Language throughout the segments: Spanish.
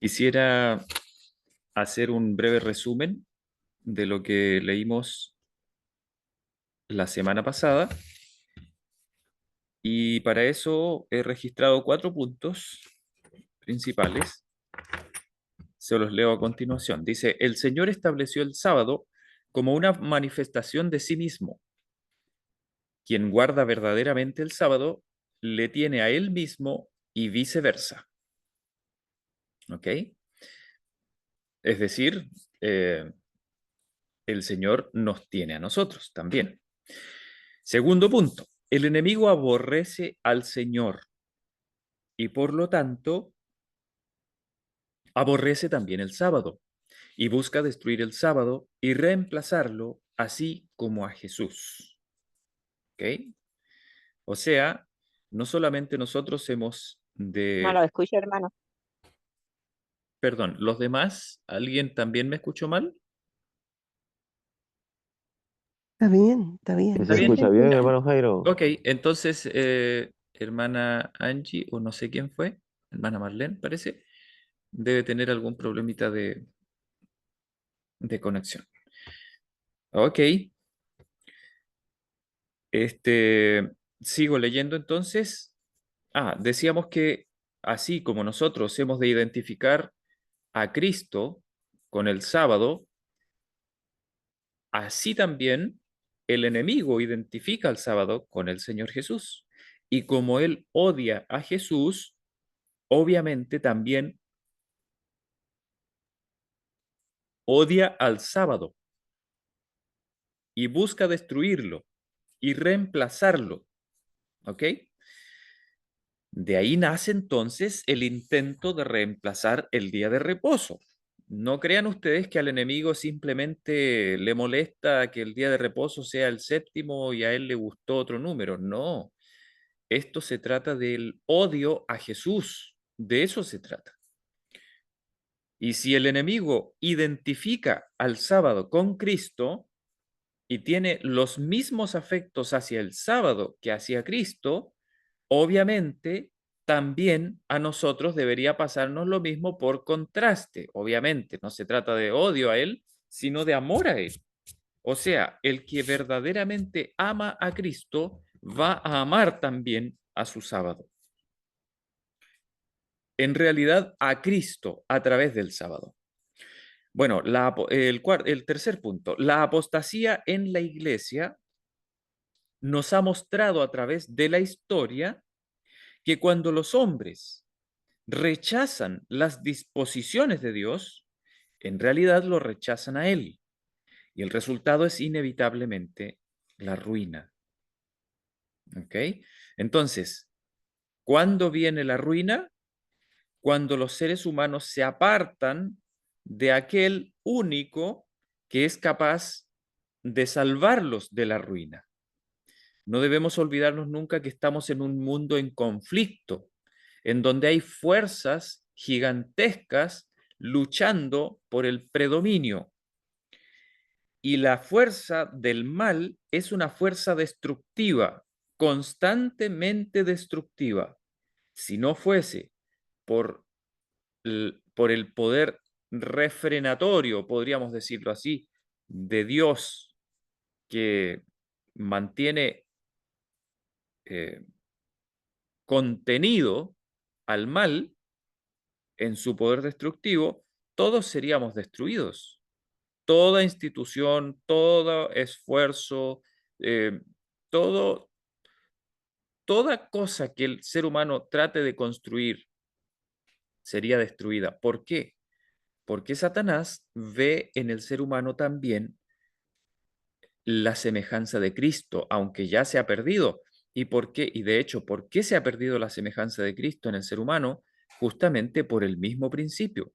Quisiera hacer un breve resumen de lo que leímos la semana pasada y para eso he registrado 4 puntos principales. Se los leo a continuación. Dice, el Señor estableció el sábado como una manifestación de sí mismo. Quien guarda verdaderamente el sábado le tiene a él mismo y viceversa. ¿Ok? Es decir, el Señor nos tiene a nosotros también. Segundo punto, el enemigo aborrece al Señor y por lo tanto aborrece también el sábado y busca destruir el sábado y reemplazarlo así como a Jesús. ¿Ok? O sea, no solamente nosotros hemos No de... lo escucho, hermano. Perdón, los demás, ¿alguien también me escuchó mal? Está bien, está ¿Sí bien. ¿Está se bien? escucha bien, hermano Jairo? Ok, entonces, hermana Angie, o no sé quién fue, hermana Marlene, parece, debe tener algún problemita de conexión. Ok, sigo leyendo entonces. Decíamos que así como nosotros hemos de identificar a Cristo con el sábado, así también el enemigo identifica al sábado con el Señor Jesús. Y como él odia a Jesús, obviamente también odia al sábado y busca destruirlo y reemplazarlo. ¿Ok? De ahí nace entonces el intento de reemplazar el día de reposo. No crean ustedes que al enemigo simplemente le molesta que el día de reposo sea el séptimo y a él le gustó otro número. No, esto se trata del odio a Jesús. De eso se trata. Y si el enemigo identifica al sábado con Cristo y tiene los mismos afectos hacia el sábado que hacia Cristo, obviamente también a nosotros debería pasarnos lo mismo por contraste. Obviamente, no se trata de odio a Él, sino de amor a Él. O sea, el que verdaderamente ama a Cristo va a amar también a su sábado. En realidad, a Cristo a través del sábado. Bueno, el tercer punto, la apostasía en la iglesia nos ha mostrado a través de la historia que cuando los hombres rechazan las disposiciones de Dios, en realidad lo rechazan a Él. Y el resultado es inevitablemente la ruina. ¿Ok? Entonces, ¿cuándo viene la ruina? Cuando los seres humanos se apartan de aquel único que es capaz de salvarlos de la ruina. No debemos olvidarnos nunca que estamos en un mundo en conflicto, en donde hay fuerzas gigantescas luchando por el predominio. Y la fuerza del mal es una fuerza destructiva, constantemente destructiva. Si no fuese por por el poder refrenatorio, podríamos decirlo así, de Dios que mantiene eh, contenido al mal en su poder destructivo, todos seríamos destruidos. Toda institución, todo esfuerzo, eh, todo, toda cosa que el ser humano trate de construir sería destruida. ¿Por qué? Porque Satanás ve en el ser humano también la semejanza de Cristo, aunque ya se ha perdido. ¿Y por qué? Y de hecho, ¿por qué se ha perdido la semejanza de Cristo en el ser humano? Justamente por el mismo principio.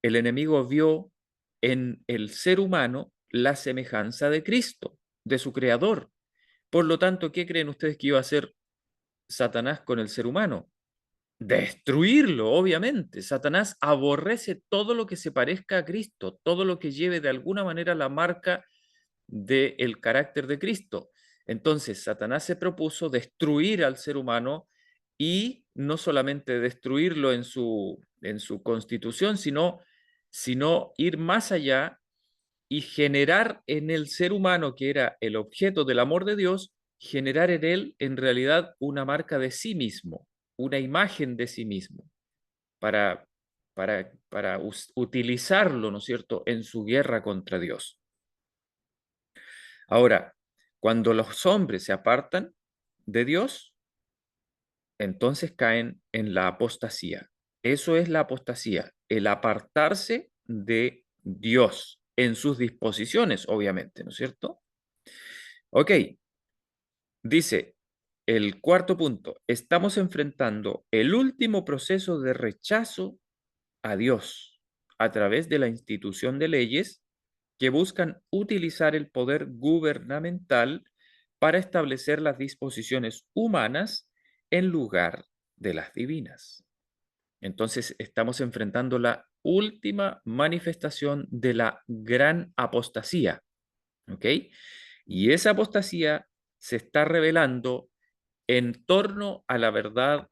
El enemigo vio en el ser humano la semejanza de Cristo, de su creador. Por lo tanto, ¿qué creen ustedes que iba a hacer Satanás con el ser humano? Destruirlo, obviamente. Satanás aborrece todo lo que se parezca a Cristo, todo lo que lleve de alguna manera la marca del carácter de Cristo. Entonces, Satanás se propuso destruir al ser humano y no solamente destruirlo en su en su constitución, sino ir más allá y generar en el ser humano, que era el objeto del amor de Dios, generar en él en realidad una marca de sí mismo, una imagen de sí mismo, para, para utilizarlo, ¿no es cierto?, en su guerra contra Dios. Ahora, cuando los hombres se apartan de Dios, entonces caen en la apostasía. Eso es la apostasía, el apartarse de Dios en sus disposiciones, obviamente, ¿no es cierto? Ok, dice el cuarto punto, estamos enfrentando el último proceso de rechazo a Dios a través de la institución de leyes que buscan utilizar el poder gubernamental para establecer las disposiciones humanas en lugar de las divinas. Entonces estamos enfrentando la última manifestación de la gran apostasía, ¿ok? Y esa apostasía se está revelando en torno a la verdad,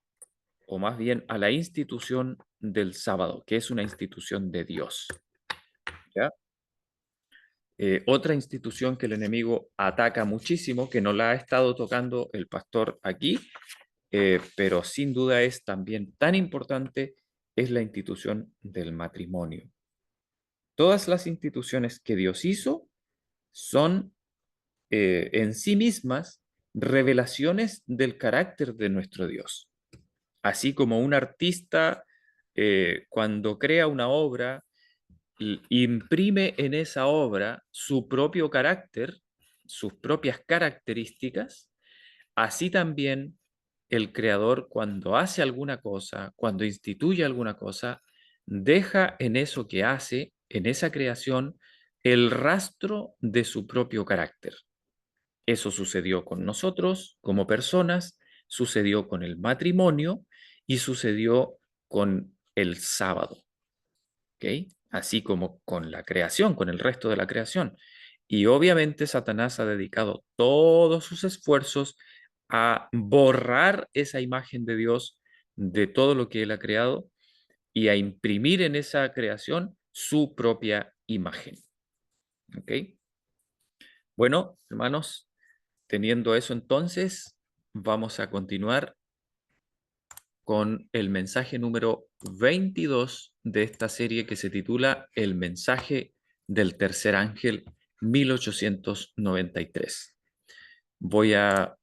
o más bien a la institución del sábado, que es una institución de Dios, ¿ya? Otra institución que el enemigo ataca muchísimo, que no la ha estado tocando el pastor aquí, pero sin duda es también tan importante, es la institución del matrimonio. Todas las instituciones que Dios hizo son en sí mismas revelaciones del carácter de nuestro Dios. Así como un artista cuando crea una obra, imprime en esa obra su propio carácter, sus propias características, así también el creador cuando hace alguna cosa, cuando instituye alguna cosa, deja en eso que hace, en esa creación, el rastro de su propio carácter. Eso sucedió con nosotros como personas, sucedió con el matrimonio y sucedió con el sábado, ¿ok? Así como con la creación, con el resto de la creación. Y obviamente Satanás ha dedicado todos sus esfuerzos a borrar esa imagen de Dios de todo lo que él ha creado y a imprimir en esa creación su propia imagen. ¿Ok? Bueno, hermanos, teniendo eso entonces, vamos a continuar con el mensaje número 22 de esta serie que se titula El mensaje del tercer ángel 1893. Voy a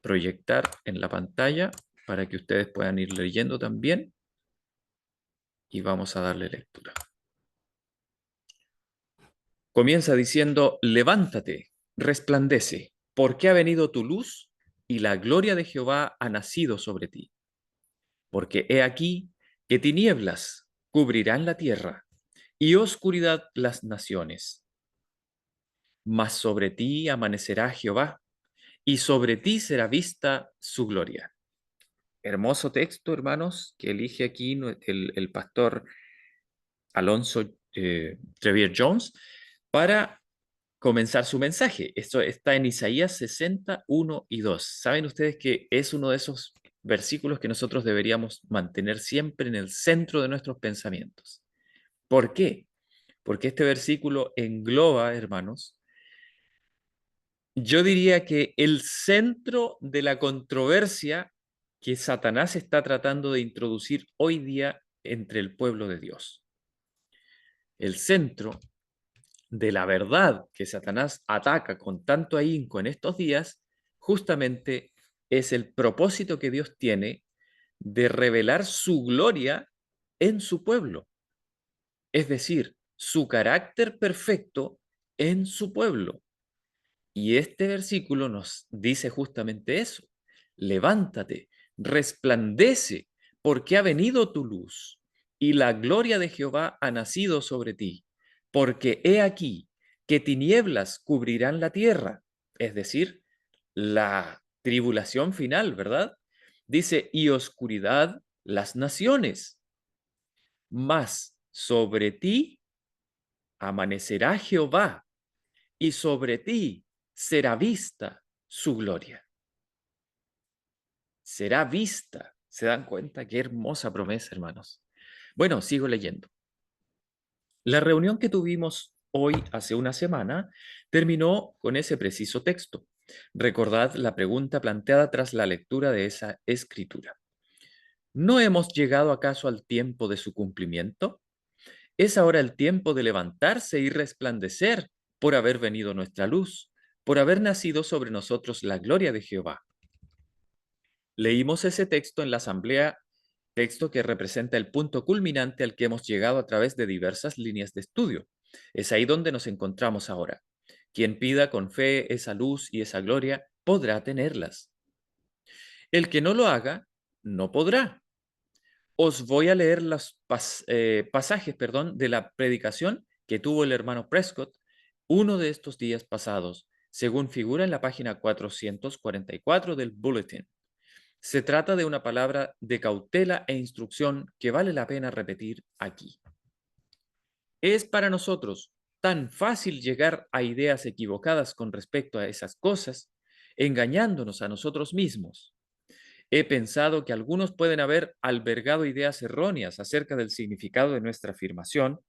proyectar en la pantalla para que ustedes puedan ir leyendo también y vamos a darle lectura. Comienza diciendo, levántate, resplandece, porque ha venido tu luz y la gloria de Jehová ha nacido sobre ti. Porque he aquí que tinieblas cubrirán la tierra y oscuridad las naciones. Mas sobre ti amanecerá Jehová y sobre ti será vista su gloria. Hermoso texto, hermanos, que elige aquí el pastor Alonso Trevier Jones para comenzar su mensaje. Esto está en Isaías 61 y 2. Saben ustedes que es uno de esos versículos que nosotros deberíamos mantener siempre en el centro de nuestros pensamientos. ¿Por qué? Porque este versículo engloba, hermanos, yo diría que el centro de la controversia que Satanás está tratando de introducir hoy día entre el pueblo de Dios. El centro de la verdad que Satanás ataca con tanto ahínco en estos días, justamente es el propósito que Dios tiene de revelar su gloria en su pueblo, es decir, su carácter perfecto en su pueblo. Y este versículo nos dice justamente eso. Levántate, resplandece, porque ha venido tu luz, y la gloria de Jehová ha nacido sobre ti. Porque he aquí que tinieblas cubrirán la tierra, es decir, la tribulación final, ¿verdad? Dice, y oscuridad las naciones. Mas sobre ti amanecerá Jehová y sobre ti será vista su gloria. Será vista. ¿Se dan cuenta? Qué hermosa promesa, hermanos. Bueno, sigo leyendo. La reunión que tuvimos hoy, hace una semana, terminó con ese preciso texto. Recordad la pregunta planteada tras la lectura de esa escritura. ¿No hemos llegado acaso al tiempo de su cumplimiento? Es ahora el tiempo de levantarse y resplandecer por haber venido nuestra luz, por haber nacido sobre nosotros la gloria de Jehová. Leímos ese texto en la asamblea, texto que representa el punto culminante al que hemos llegado a través de diversas líneas de estudio. Es ahí donde nos encontramos ahora. Quien pida con fe esa luz y esa gloria podrá tenerlas. El que no lo haga, no podrá. Os voy a leer los pasajes, de la predicación que tuvo el hermano Prescott uno de estos días pasados, según figura en la página 444 del Bulletin. Se trata de una palabra de cautela e instrucción que vale la pena repetir aquí. Es para nosotros tan fácil llegar a ideas equivocadas con respecto a esas cosas, engañándonos a nosotros mismos. He pensado que algunos pueden haber albergado ideas erróneas acerca del significado de nuestra afirmación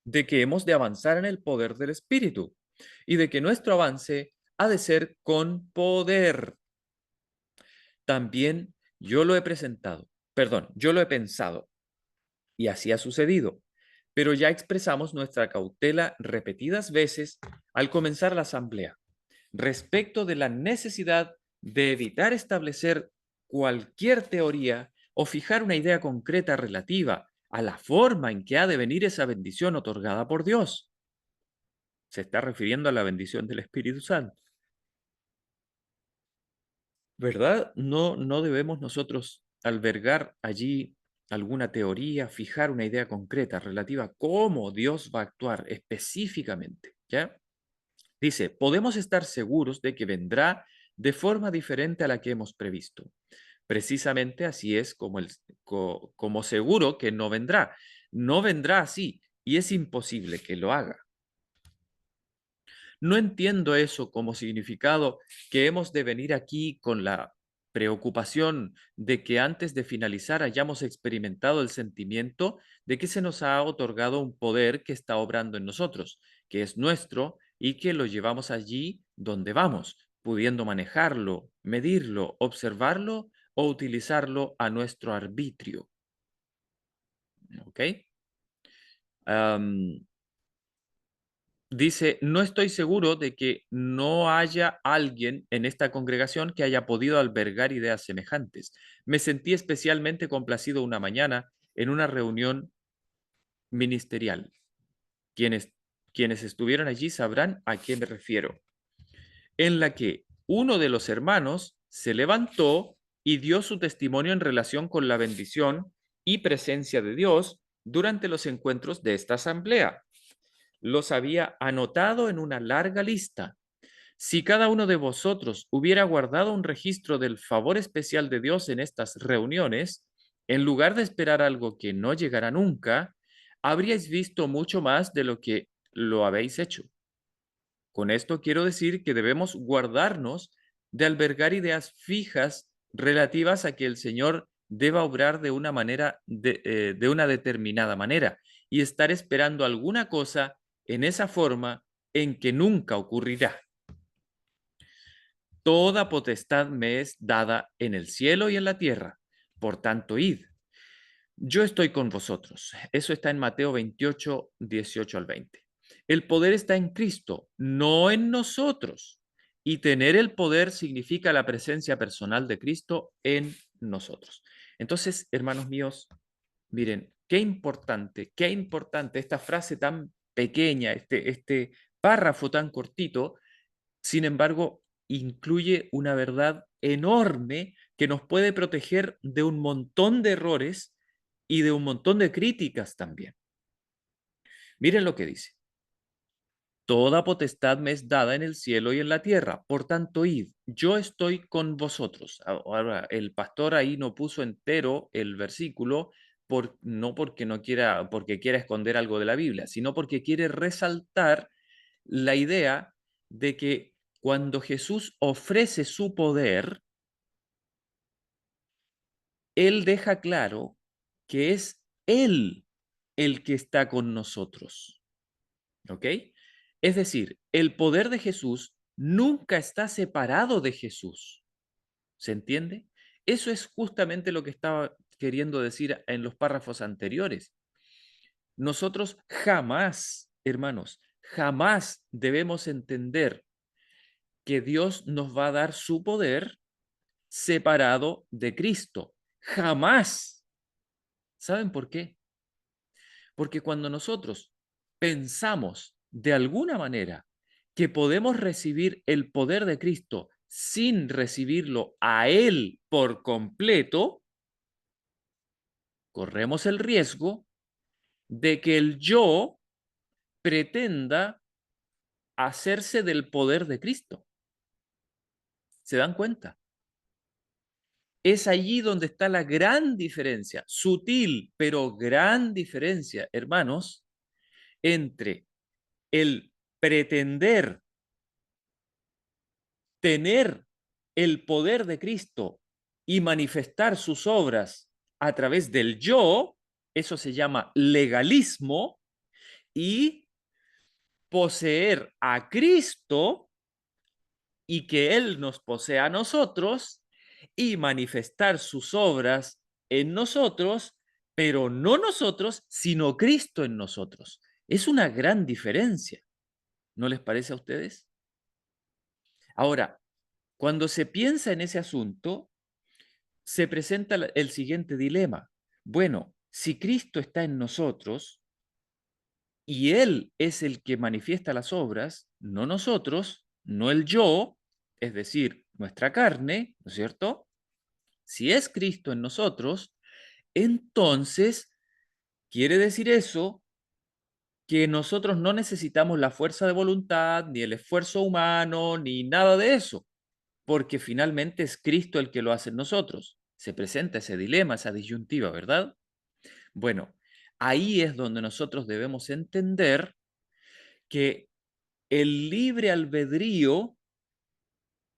de que hemos de avanzar en el poder del Espíritu y de que nuestro avance ha de ser con poder. También yo lo he pensado y así ha sucedido, pero ya expresamos nuestra cautela repetidas veces al comenzar la asamblea respecto de la necesidad de evitar establecer cualquier teoría o fijar una idea concreta relativa a la forma en que ha de venir esa bendición otorgada por Dios. Se está refiriendo a la bendición del Espíritu Santo. ¿Verdad? No debemos nosotros albergar allí alguna teoría, fijar una idea concreta relativa a cómo Dios va a actuar específicamente, ¿ya? Dice, podemos estar seguros de que vendrá de forma diferente a la que hemos previsto. Precisamente así es como seguro que no vendrá. No vendrá así y es imposible que lo haga. No entiendo eso como significado que hemos de venir aquí con la preocupación de que antes de finalizar hayamos experimentado el sentimiento de que se nos ha otorgado un poder que está obrando en nosotros, que es nuestro y que lo llevamos allí donde vamos, pudiendo manejarlo, medirlo, observarlo o utilizarlo a nuestro arbitrio. ¿Ok? Am, Dice, no estoy seguro de que no haya alguien en esta congregación que haya podido albergar ideas semejantes. Me sentí especialmente complacido una mañana en una reunión ministerial. Quienes, quienes estuvieron allí sabrán a qué me refiero. En la que uno de los hermanos se levantó y dio su testimonio en relación con la bendición y presencia de Dios durante los encuentros de esta asamblea. Los había anotado en una larga lista. Si cada uno de vosotros hubiera guardado un registro del favor especial de Dios en estas reuniones, en lugar de esperar algo que no llegará nunca, habríais visto mucho más de lo que lo habéis hecho. Con esto quiero decir que debemos guardarnos de albergar ideas fijas relativas a que el Señor deba obrar de una manera, de una determinada manera, y estar esperando alguna cosa en esa forma en que nunca ocurrirá. Toda potestad me es dada en el cielo y en la tierra. Por tanto, id. Yo estoy con vosotros. Eso está en Mateo 28, 18 al 20. El poder está en Cristo, no en nosotros. Y tener el poder significa la presencia personal de Cristo en nosotros. Entonces, hermanos míos, miren, qué importante esta frase tan pequeña, este párrafo tan cortito, sin embargo, incluye una verdad enorme que nos puede proteger de un montón de errores y de un montón de críticas también. Miren lo que dice. Toda potestad me es dada en el cielo y en la tierra. Por tanto, id, yo estoy con vosotros. Ahora, el pastor ahí no puso entero el versículo, no porque no quiera, porque quiera esconder algo de la Biblia, sino porque quiere resaltar la idea de que cuando Jesús ofrece su poder, Él deja claro que es Él el que está con nosotros. ¿Ok? Es decir, el poder de Jesús nunca está separado de Jesús. ¿Se entiende? Eso es justamente lo que estaba queriendo decir en los párrafos anteriores. Nosotros jamás, hermanos, jamás debemos entender que Dios nos va a dar su poder separado de Cristo. Jamás. ¿Saben por qué? Porque cuando nosotros pensamos de alguna manera que podemos recibir el poder de Cristo sin recibirlo a Él por completo, corremos el riesgo de que el yo pretenda hacerse del poder de Cristo. ¿Se dan cuenta? Es allí donde está la gran diferencia, sutil, pero gran diferencia, hermanos, entre el pretender tener el poder de Cristo y manifestar sus obras a través del yo, eso se llama legalismo, y poseer a Cristo y que Él nos posea a nosotros y manifestar sus obras en nosotros, pero no nosotros, sino Cristo en nosotros. Es una gran diferencia, ¿no les parece a ustedes? Ahora, cuando se piensa en ese asunto, se presenta el siguiente dilema. Bueno, si Cristo está en nosotros y Él es el que manifiesta las obras, no nosotros, no el yo, es decir, nuestra carne, ¿no es cierto? Si es Cristo en nosotros, entonces quiere decir eso que nosotros no necesitamos la fuerza de voluntad, ni el esfuerzo humano, ni nada de eso, porque finalmente es Cristo el que lo hace en nosotros. Se presenta ese dilema, esa disyuntiva, ¿verdad? Bueno, ahí es donde nosotros debemos entender que el libre albedrío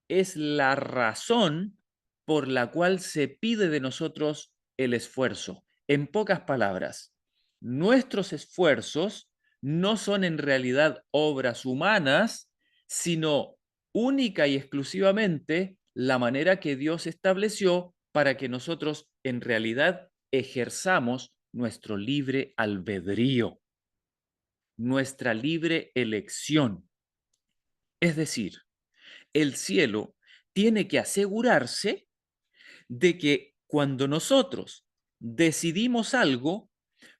es la razón por la cual se pide de nosotros el esfuerzo. En pocas palabras, nuestros esfuerzos no son en realidad obras humanas, sino única y exclusivamente la manera que Dios estableció para que nosotros en realidad ejerzamos nuestro libre albedrío, nuestra libre elección. Es decir, el cielo tiene que asegurarse de que cuando nosotros decidimos algo,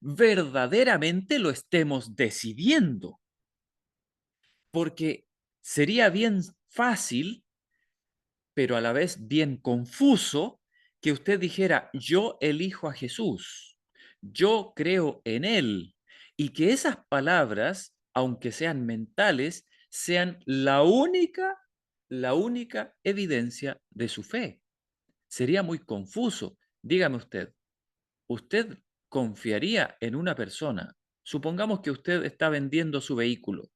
verdaderamente lo estemos decidiendo. Porque sería bien fácil, pero a la vez bien confuso, que usted dijera, yo elijo a Jesús, yo creo en Él, y que esas palabras, aunque sean mentales, sean la única evidencia de su fe. Sería muy confuso. Dígame usted, ¿usted confiaría en una persona? Supongamos que usted está vendiendo su vehículo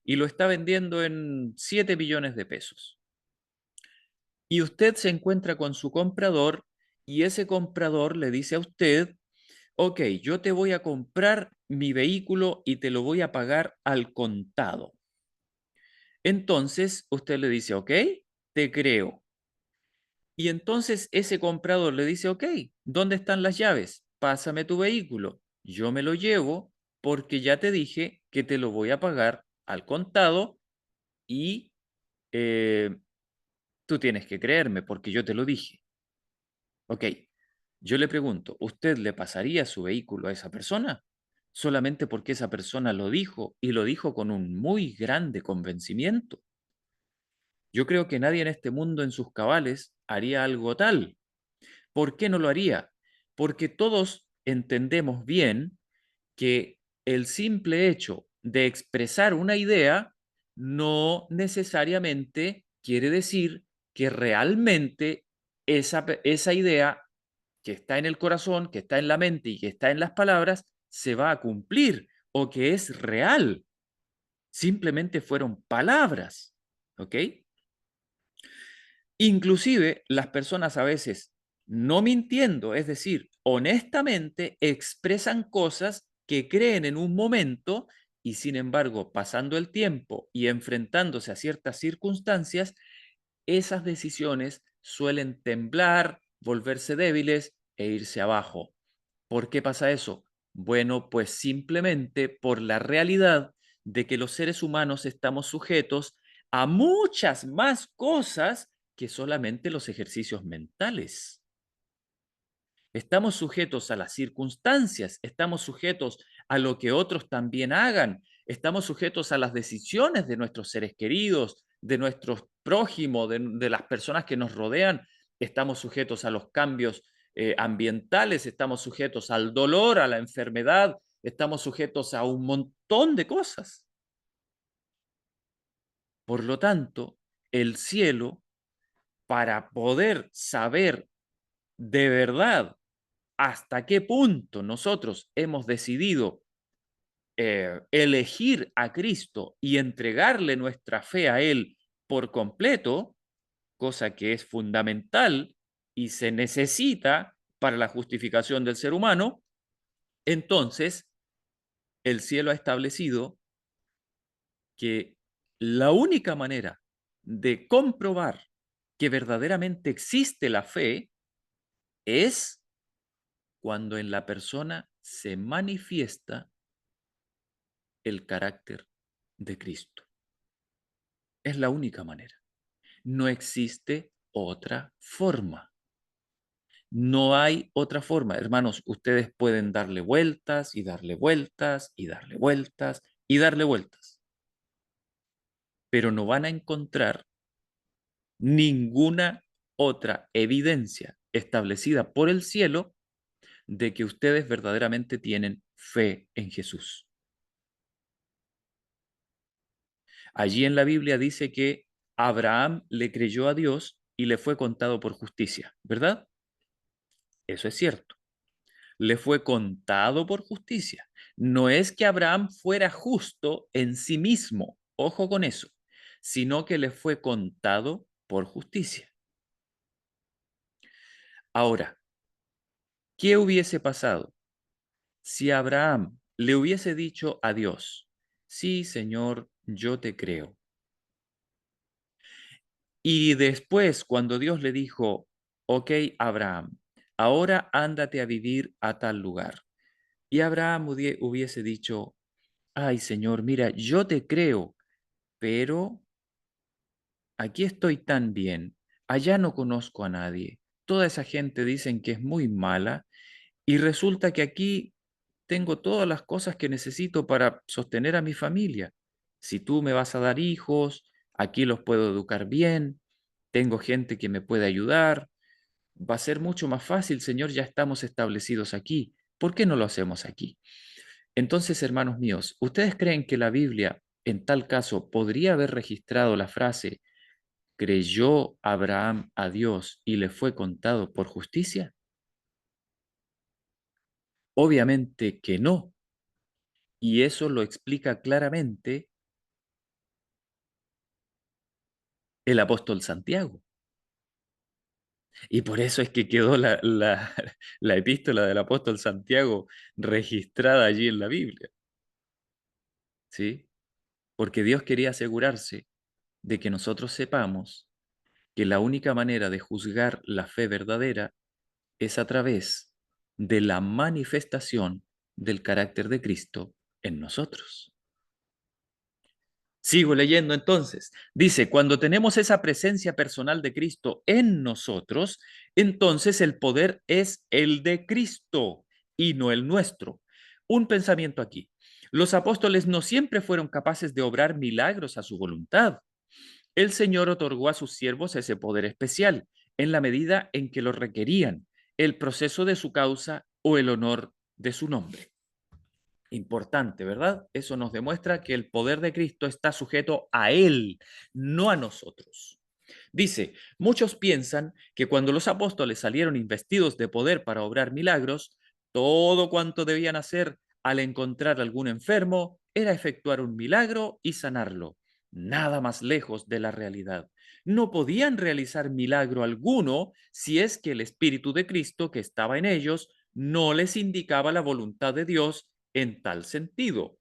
y lo está vendiendo en 7 millones de pesos. Y usted se encuentra con su comprador y ese comprador le dice a usted, ok, yo te voy a comprar mi vehículo y te lo voy a pagar al contado. Entonces usted le dice, ok, te creo. Y entonces ese comprador le dice, ok, ¿dónde están las llaves? Pásame tu vehículo. Yo me lo llevo porque ya te dije que te lo voy a pagar al contado y eh, tú tienes que creerme porque yo te lo dije. Ok, yo le pregunto, ¿usted le pasaría su vehículo a esa persona? Solamente porque esa persona lo dijo y lo dijo con un muy grande convencimiento. Yo creo que nadie en este mundo en sus cabales haría algo tal. ¿Por qué no lo haría? Porque todos entendemos bien que el simple hecho de expresar una idea no necesariamente quiere decir que realmente esa idea que está en el corazón, que está en la mente y que está en las palabras, se va a cumplir o que es real. Simplemente fueron palabras, ¿ok? Inclusive las personas a veces no mintiendo, es decir, honestamente expresan cosas que creen en un momento y sin embargo, pasando el tiempo y enfrentándose a ciertas circunstancias, esas decisiones suelen temblar, volverse débiles e irse abajo. ¿Por qué pasa eso? Bueno, pues simplemente por la realidad de que los seres humanos estamos sujetos a muchas más cosas que solamente los ejercicios mentales. Estamos sujetos a las circunstancias, estamos sujetos a lo que otros también hagan, estamos sujetos a las decisiones de nuestros seres queridos, de nuestros prójimos, de las personas que nos rodean, estamos sujetos a los cambios ambientales, estamos sujetos al dolor, a la enfermedad, estamos sujetos a un montón de cosas. Por lo tanto, el cielo, para poder saber de verdad hasta qué punto nosotros hemos decidido elegir a Cristo y entregarle nuestra fe a Él por completo, cosa que es fundamental y se necesita para la justificación del ser humano, entonces el cielo ha establecido que la única manera de comprobar que verdaderamente existe la fe es cuando en la persona se manifiesta el carácter de Cristo. Es la única manera. No existe otra forma. No hay otra forma. Hermanos, ustedes pueden darle vueltas y darle vueltas y darle vueltas y darle vueltas, pero no van a encontrar ninguna otra evidencia establecida por el cielo de que ustedes verdaderamente tienen fe en Jesús. Allí en la Biblia dice que Abraham le creyó a Dios y le fue contado por justicia, ¿verdad? Eso es cierto. Le fue contado por justicia. No es que Abraham fuera justo en sí mismo, ojo con eso, sino que le fue contado por justicia. Ahora, ¿qué hubiese pasado si Abraham le hubiese dicho a Dios, sí, Señor, yo te creo? Y después, cuando Dios le dijo, ok, Abraham, ahora ándate a vivir a tal lugar. Y Abraham hubiese dicho, ay Señor, mira, yo te creo, pero aquí estoy tan bien, allá no conozco a nadie, toda esa gente dicen que es muy mala y resulta que aquí tengo todas las cosas que necesito para sostener a mi familia. Si tú me vas a dar hijos, aquí los puedo educar bien, tengo gente que me puede ayudar, va a ser mucho más fácil, Señor, ya estamos establecidos aquí. ¿Por qué no lo hacemos aquí? Entonces, hermanos míos, ¿ustedes creen que la Biblia, en tal caso, podría haber registrado la frase, creyó Abraham a Dios y le fue contado por justicia? Obviamente que no. Y eso lo explica claramente el apóstol Santiago. Y por eso es que quedó la epístola del apóstol Santiago registrada allí en la Biblia, ¿sí? Porque Dios quería asegurarse de que nosotros sepamos que la única manera de juzgar la fe verdadera es a través de la manifestación del carácter de Cristo en nosotros. Sigo leyendo entonces. Dice, cuando tenemos esa presencia personal de Cristo en nosotros, entonces el poder es el de Cristo y no el nuestro. Un pensamiento aquí. Los apóstoles no siempre fueron capaces de obrar milagros a su voluntad. El Señor otorgó a sus siervos ese poder especial en la medida en que lo requerían, el proceso de su causa o el honor de su nombre. Importante, ¿verdad? Eso nos demuestra que el poder de Cristo está sujeto a Él, no a nosotros. Dice, muchos piensan que cuando los apóstoles salieron investidos de poder para obrar milagros, todo cuanto debían hacer al encontrar algún enfermo era efectuar un milagro y sanarlo. Nada más lejos de la realidad. no podían realizar milagro alguno si es que el Espíritu de Cristo que estaba en ellos no les indicaba la voluntad de Dios en tal sentido.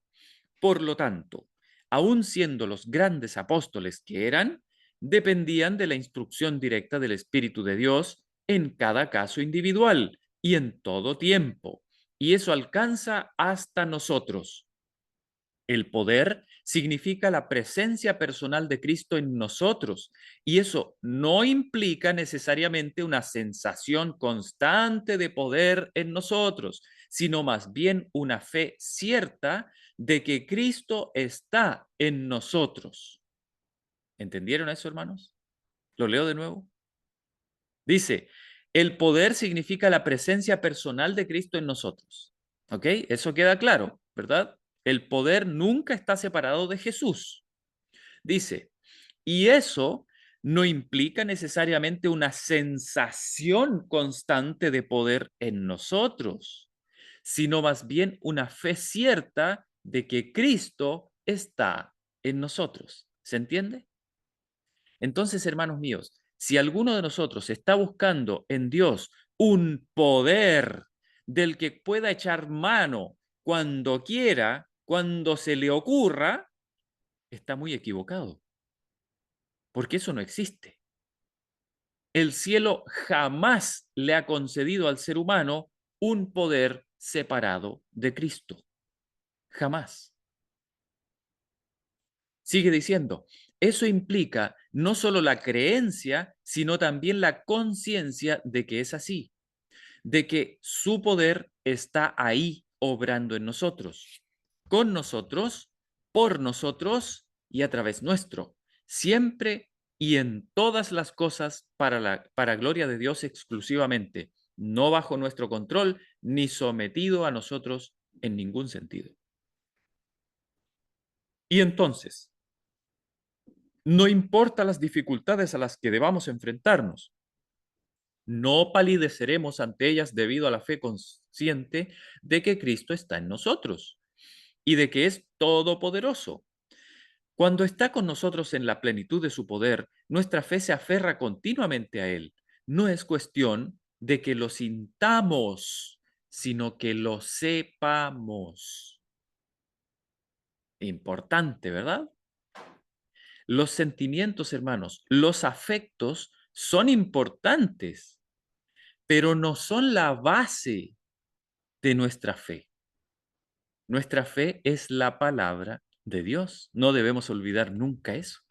Por lo tanto, aun siendo los grandes apóstoles que eran, dependían de la instrucción directa del Espíritu de Dios en cada caso individual y en todo tiempo. Y eso alcanza hasta nosotros. El poder significa la presencia personal de Cristo en nosotros, y eso no implica necesariamente una sensación constante de poder en nosotros, sino más bien una fe cierta de que Cristo está en nosotros. ¿Entendieron eso, hermanos? Lo leo de nuevo. Dice, el poder significa la presencia personal de Cristo en nosotros. ¿Ok? Eso queda claro, ¿verdad? El poder nunca está separado de Jesús. Dice, y eso no implica necesariamente una sensación constante de poder en nosotros, sino más bien una fe cierta de que Cristo está en nosotros. ¿Se entiende? Entonces, hermanos míos, si alguno de nosotros está buscando en Dios un poder del que pueda echar mano cuando quiera, cuando se le ocurra, está muy equivocado, porque eso no existe. El cielo jamás le ha concedido al ser humano un poder separado de Cristo. Jamás. Sigue diciendo, eso implica no solo la creencia, sino también la conciencia de que es así, de que su poder está ahí obrando en nosotros, con nosotros, por nosotros y a través nuestro, siempre y en todas las cosas para gloria de Dios exclusivamente, no bajo nuestro control ni sometido a nosotros en ningún sentido. Y entonces, no importa las dificultades a las que debamos enfrentarnos, no palideceremos ante ellas debido a la fe consciente de que Cristo está en nosotros y de que es todopoderoso. Cuando está con nosotros en la plenitud de su poder, nuestra fe se aferra continuamente a Él. No es cuestión de que lo sintamos, sino que lo sepamos. Importante, ¿verdad? Los sentimientos, hermanos, los afectos son importantes, pero no son la base de nuestra fe. Nuestra fe es la palabra de Dios. No debemos olvidar nunca eso.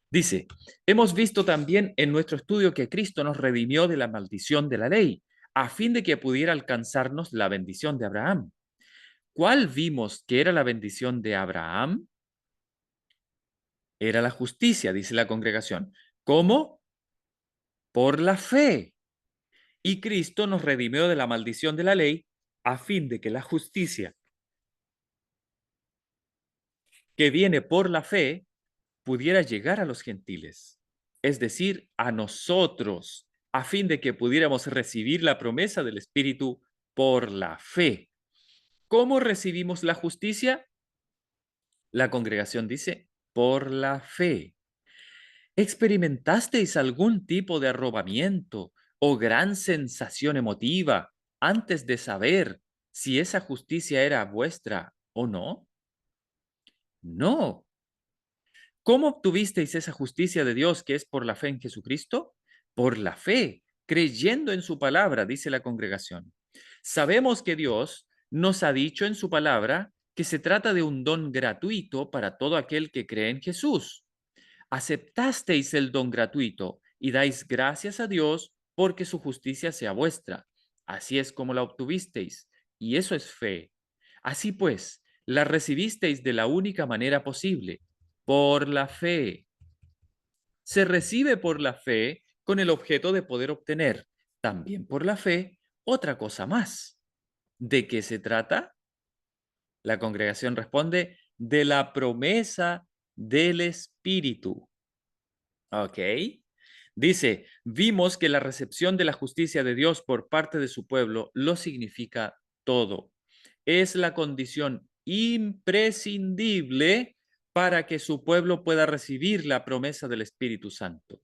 Dice, hemos visto también en nuestro estudio que Cristo nos redimió de la maldición de la ley, a fin de que pudiera alcanzarnos la bendición de Abraham. ¿Cuál vimos que era la bendición de Abraham? Era la justicia, dice la congregación. ¿Cómo? Por la fe. Y Cristo nos redimió de la maldición de la ley, a fin de que la justicia que viene por la fe pudiera llegar a los gentiles, es decir, a nosotros, a fin de que pudiéramos recibir la promesa del Espíritu por la fe. ¿Cómo recibimos la justicia? La congregación dice, por la fe. ¿Experimentasteis algún tipo de arrobamiento o gran sensación emotiva antes de saber si esa justicia era vuestra o no? No. ¿Cómo obtuvisteis esa justicia de Dios que es por la fe en Jesucristo? Por la fe, creyendo en su palabra, dice la congregación. Sabemos que Dios nos ha dicho en su palabra que se trata de un don gratuito para todo aquel que cree en Jesús. Aceptasteis el don gratuito y dais gracias a Dios porque su justicia sea vuestra. Así es como la obtuvisteis, y eso es fe. Así pues, la recibisteis de la única manera posible, por la fe. Se recibe por la fe con el objeto de poder obtener, también por la fe, otra cosa más. ¿De qué se trata? La congregación responde, de la promesa del Espíritu. ¿Ok? Dice, vimos que la recepción de la justicia de Dios por parte de su pueblo lo significa todo. Es la condición imprescindible para que su pueblo pueda recibir la promesa del Espíritu Santo,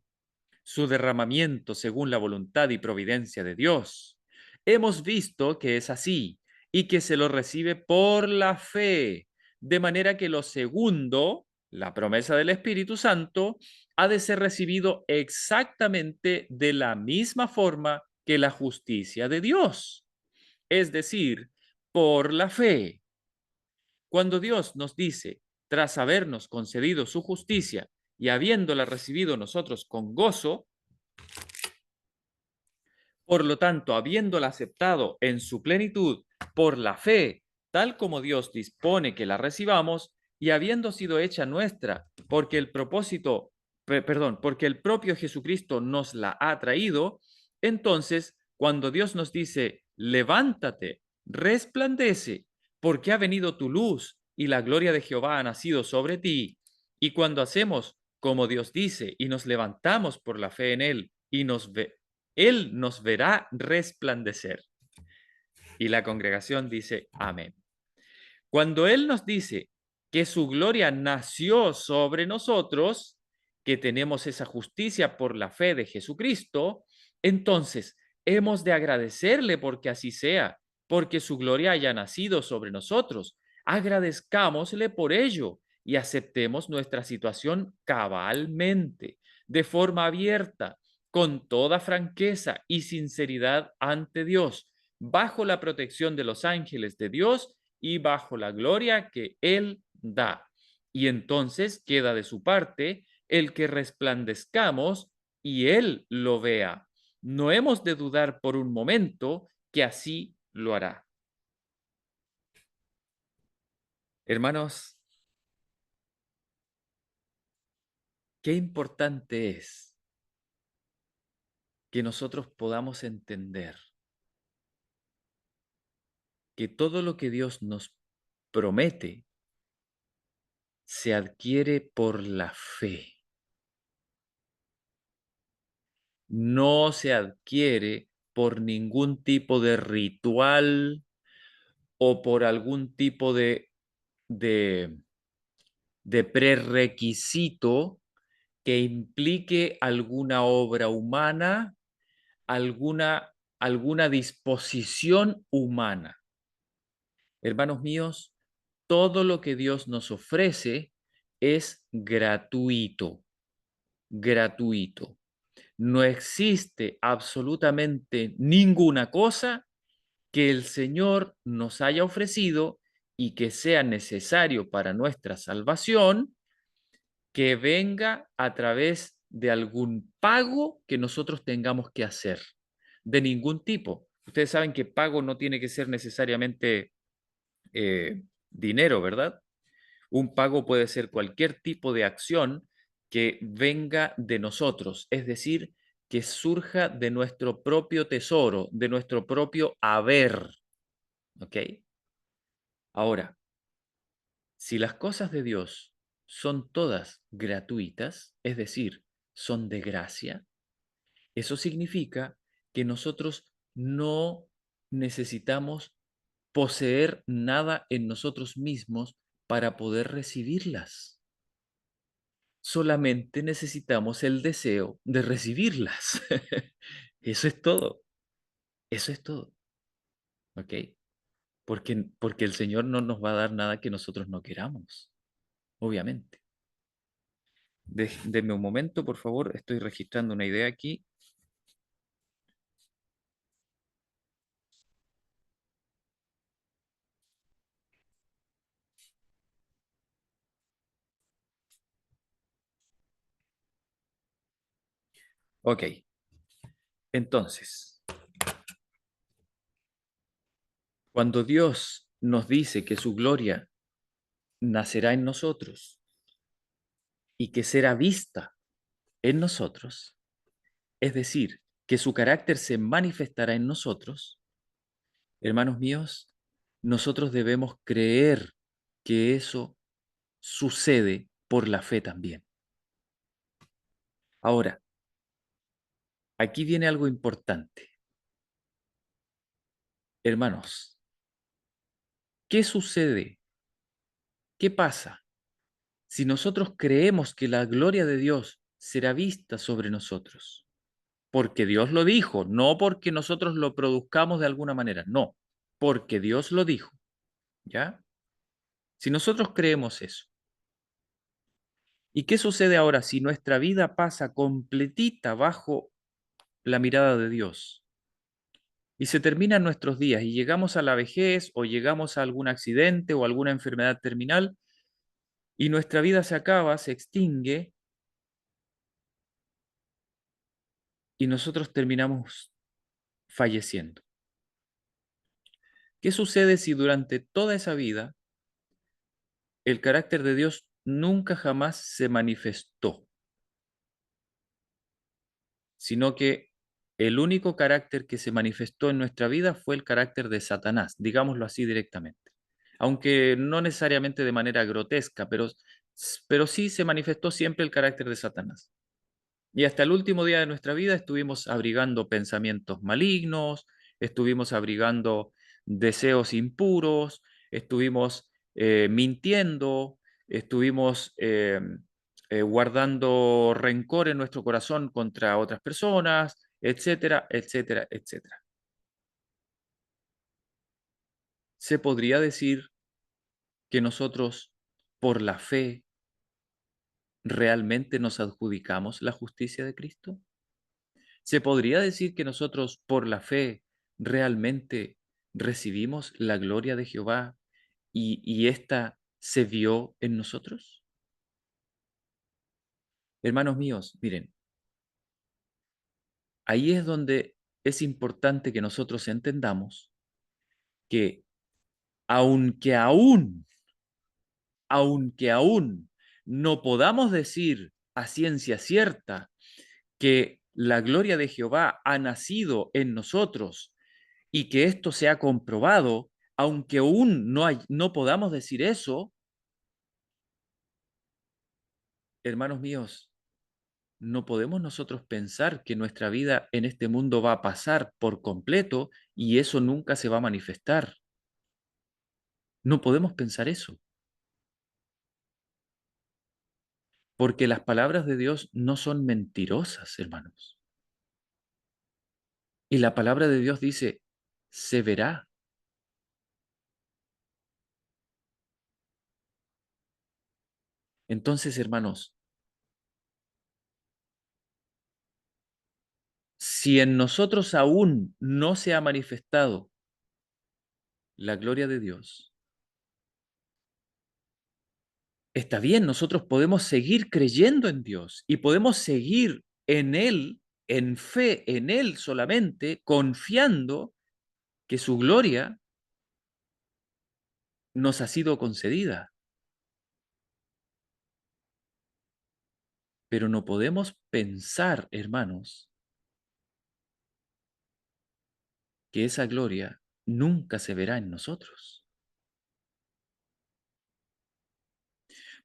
su derramamiento según la voluntad y providencia de Dios. Hemos visto que es así y que se lo recibe por la fe, de manera que lo segundo, la promesa del Espíritu Santo, ha de ser recibido exactamente de la misma forma que la justicia de Dios, es decir, por la fe. Cuando Dios nos dice, tras habernos concedido su justicia y habiéndola recibido nosotros con gozo, por lo tanto, habiéndola aceptado en su plenitud por la fe, tal como Dios dispone que la recibamos, y habiendo sido hecha nuestra, porque el porque el propio Jesucristo nos la ha traído, entonces, cuando Dios nos dice, levántate, resplandece, porque ha venido tu luz y la gloria de Jehová ha nacido sobre ti, y cuando hacemos como Dios dice y nos levantamos por la fe en Él y Él nos verá resplandecer. Y la congregación dice, amén. Cuando Él nos dice que su gloria nació sobre nosotros, que tenemos esa justicia por la fe de Jesucristo, entonces hemos de agradecerle porque así sea, porque su gloria haya nacido sobre nosotros. Agradezcámosle por ello y aceptemos nuestra situación cabalmente, de forma abierta, con toda franqueza y sinceridad ante Dios, bajo la protección de los ángeles de Dios y bajo la gloria que Él da. Y entonces queda de su parte el que resplandezcamos y Él lo vea. No hemos de dudar por un momento que así lo hará. Hermanos, qué importante es que nosotros podamos entender que todo lo que Dios nos promete se adquiere por la fe. No se adquiere por ningún tipo de ritual o por algún tipo de, de prerequisito que implique alguna obra humana, alguna disposición humana. Hermanos míos, todo lo que Dios nos ofrece es gratuito, gratuito. No existe absolutamente ninguna cosa que el Señor nos haya ofrecido y que sea necesario para nuestra salvación, que venga a través de algún pago que nosotros tengamos que hacer, de ningún tipo. Ustedes saben que pago no tiene que ser necesariamente dinero, ¿verdad? Un pago puede ser cualquier tipo de acción que venga de nosotros, es decir, que surja de nuestro propio tesoro, de nuestro propio haber. ¿Ok? Ahora, si las cosas de Dios son todas gratuitas, es decir, son de gracia, eso significa que nosotros no necesitamos poseer nada en nosotros mismos para poder recibirlas. Solamente necesitamos el deseo de recibirlas. Eso es todo. Eso es todo. ¿Ok? Porque el Señor no nos va a dar nada que nosotros no queramos, obviamente. Denme un momento, por favor. Estoy registrando una idea aquí. Ok. Entonces, cuando Dios nos dice que su gloria nacerá en nosotros y que será vista en nosotros, es decir, que su carácter se manifestará en nosotros, hermanos míos, nosotros debemos creer que eso sucede por la fe también. Ahora, aquí viene algo importante. Hermanos, ¿qué sucede? ¿Qué pasa si nosotros creemos que la gloria de Dios será vista sobre nosotros, porque Dios lo dijo, no porque nosotros lo produzcamos de alguna manera, no, porque Dios lo dijo, ¿ya? Si nosotros creemos eso, ¿y qué sucede ahora si nuestra vida pasa completita bajo la mirada de Dios? Y se terminan nuestros días y llegamos a la vejez o llegamos a algún accidente o alguna enfermedad terminal y nuestra vida se acaba, se extingue y nosotros terminamos falleciendo. ¿Qué sucede si durante toda esa vida el carácter de Dios nunca jamás se manifestó, sino que el único carácter que se manifestó en nuestra vida fue el carácter de Satanás, digámoslo así directamente? Aunque no necesariamente de manera grotesca, pero sí se manifestó siempre el carácter de Satanás. Y hasta el último día de nuestra vida estuvimos abrigando pensamientos malignos, estuvimos abrigando deseos impuros, estuvimos mintiendo, estuvimos guardando rencor en nuestro corazón contra otras personas, etcétera, etcétera, etcétera. ¿Se podría decir que nosotros, por la fe, realmente nos adjudicamos la justicia de Cristo? ¿Se podría decir que nosotros por la fe realmente recibimos la gloria de Jehová y ésta se vio en nosotros? Hermanos míos, miren, ahí es donde es importante que nosotros entendamos que aunque aún, aunque aún no podamos decir a ciencia cierta que la gloria de Jehová ha nacido en nosotros y que esto se ha comprobado, aunque aún no podamos decir eso, hermanos míos, no podemos nosotros pensar que nuestra vida en este mundo va a pasar por completo y eso nunca se va a manifestar. No podemos pensar eso, porque las palabras de Dios no son mentirosas, hermanos. Y la palabra de Dios dice, se verá. Entonces, hermanos, si en nosotros aún no se ha manifestado la gloria de Dios, está bien, nosotros podemos seguir creyendo en Dios y podemos seguir en Él, en fe en Él solamente, confiando que su gloria nos ha sido concedida. Pero no podemos pensar, hermanos, que esa gloria nunca se verá en nosotros.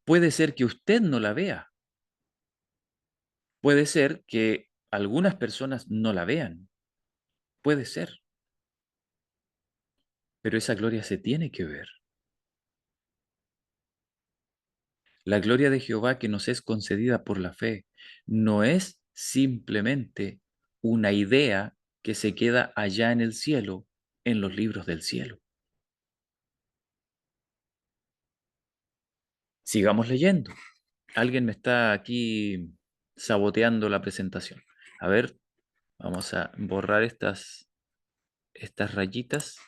Puede ser que usted no la vea, puede ser que algunas personas no la vean, puede ser, pero esa gloria se tiene que ver. La gloria de Jehová que nos es concedida por la fe no es simplemente una idea que se queda allá en el cielo, en los libros del cielo. Sigamos leyendo. Alguien me está aquí saboteando la presentación. A ver, vamos a borrar estas rayitas.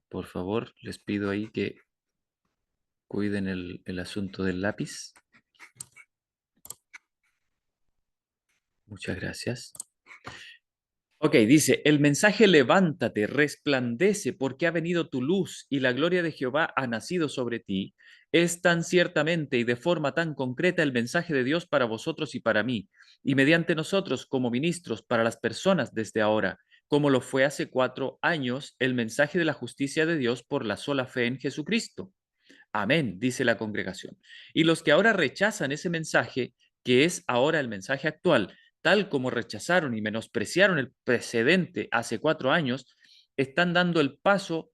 Por favor, les pido ahí que cuiden el asunto del lápiz. Muchas gracias. Ok, dice, el mensaje levántate, resplandece, porque ha venido tu luz y la gloria de Jehová ha nacido sobre ti. Es tan ciertamente y de forma tan concreta el mensaje de Dios para vosotros y para mí, y mediante nosotros como ministros para las personas desde ahora, como lo fue hace 4 años el mensaje de la justicia de Dios por la sola fe en Jesucristo. Amén, dice la congregación. Y los que ahora rechazan ese mensaje, que es ahora el mensaje actual, tal como rechazaron y menospreciaron el precedente hace 4 años, están dando el paso